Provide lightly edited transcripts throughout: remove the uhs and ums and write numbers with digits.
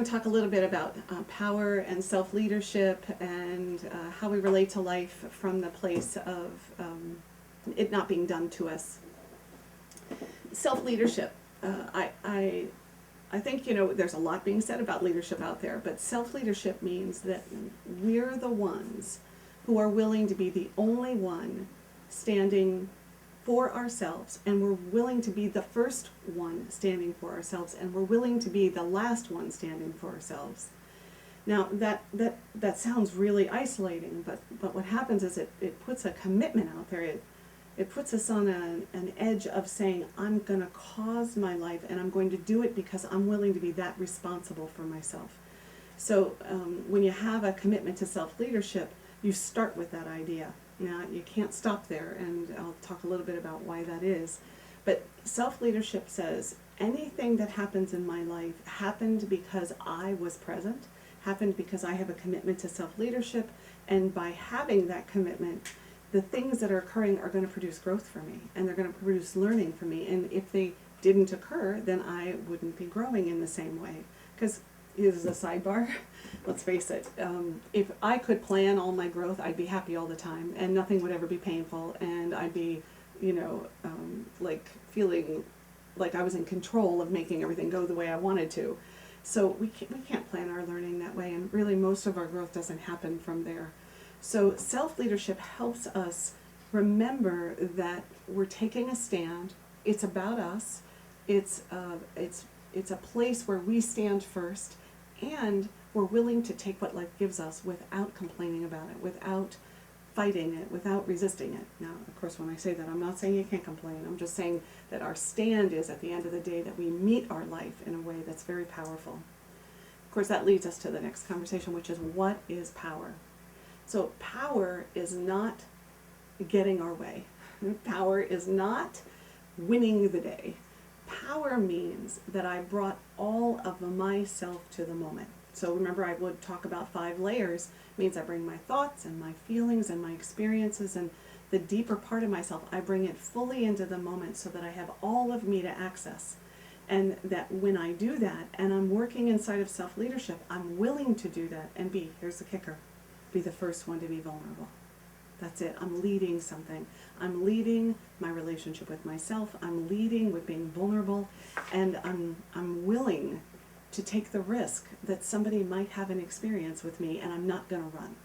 going to talk a little bit about power and self-leadership and how we relate to life from the place of it not being done to us. Self-leadership. I think, there's a lot being said about leadership out there, but self-leadership means that we're the ones who are willing to be the only one standing for ourselves, and we're willing to be the first one standing for ourselves, and we're willing to be the last one standing for ourselves. Now, that sounds really isolating, but what happens is it puts a commitment out there. It puts us on an edge of saying, I'm going to cause my life, and I'm going to do it because I'm willing to be that responsible for myself. So when you have a commitment to self-leadership, you start with that idea. Now, you can't stop there, and I'll talk a little bit about why that is. But self-leadership says, anything that happens in my life happened because I was present, happened because I have a commitment to self-leadership, and by having that commitment, the things that are occurring are going to produce growth for me, and they're going to produce learning for me. And if they didn't occur, then I wouldn't be growing in the same way. Because here's a sidebar. Let's face it, if I could plan all my growth, I'd be happy all the time, and nothing would ever be painful, and I'd be, like feeling like I was in control of making everything go the way I wanted to. So we can't plan our learning that way, and really most of our growth doesn't happen from there. So self-leadership helps us remember that we're taking a stand. It's about us. It's a place where we stand first, and we're willing to take what life gives us without complaining about it, without fighting it, without resisting it. Now, of course, when I say that, I'm not saying you can't complain. I'm just saying that our stand is, at the end of the day, that we meet our life in a way that's very powerful. Of course, that leads us to the next conversation, which is, what is power? So power is not getting our way. Power is not winning the day. Power means that I brought all of myself to the moment. So remember, I would talk about 5 layers. It means I bring my thoughts and my feelings and my experiences and the deeper part of myself. I bring it fully into the moment so that I have all of me to access. And that when I do that, and I'm working inside of self-leadership, I'm willing to do that and here's the kicker, be the first one to be vulnerable. That's it. I'm leading something. I'm leading my relationship with myself. I'm leading with being vulnerable, and I'm willing to take the risk that somebody might have an experience with me, and I'm not going to run.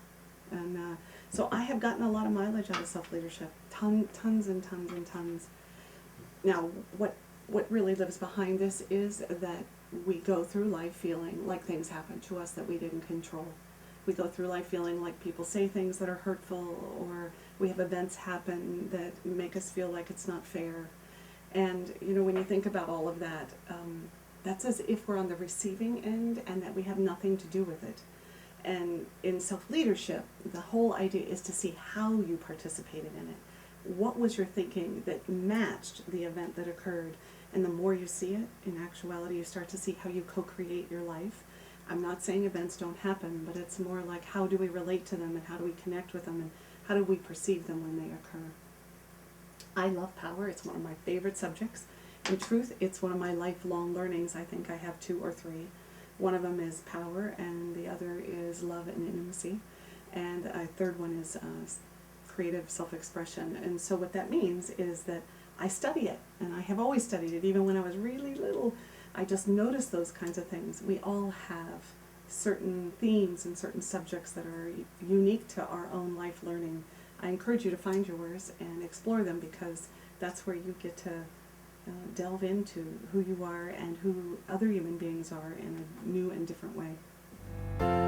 And so I have gotten a lot of mileage out of self-leadership, tons and tons and tons. Now, what really lives behind this is that we go through life feeling like things happen to us that we didn't control. We go through life feeling like people say things that are hurtful, or we have events happen that make us feel like it's not fair. And, when you think about all of that, that's as if we're on the receiving end and that we have nothing to do with it. And in self-leadership, the whole idea is to see how you participated in it. What was your thinking that matched the event that occurred? And the more you see it, in actuality, you start to see how you co-create your life. I'm not saying events don't happen, but it's more like, how do we relate to them, and how do we connect with them, and how do we perceive them when they occur? I love power. It's one of my favorite subjects. In truth, it's one of my lifelong learnings. I think I have 2 or 3. One of them is power, and the other is love and intimacy. And a third one is creative self-expression. And so what that means is that I study it, and I have always studied it. Even when I was really little, I just noticed those kinds of things. We all have certain themes and certain subjects that are unique to our own life learning. I encourage you to find yours and explore them, because that's where you get to delve into who you are and who other human beings are in a new and different way.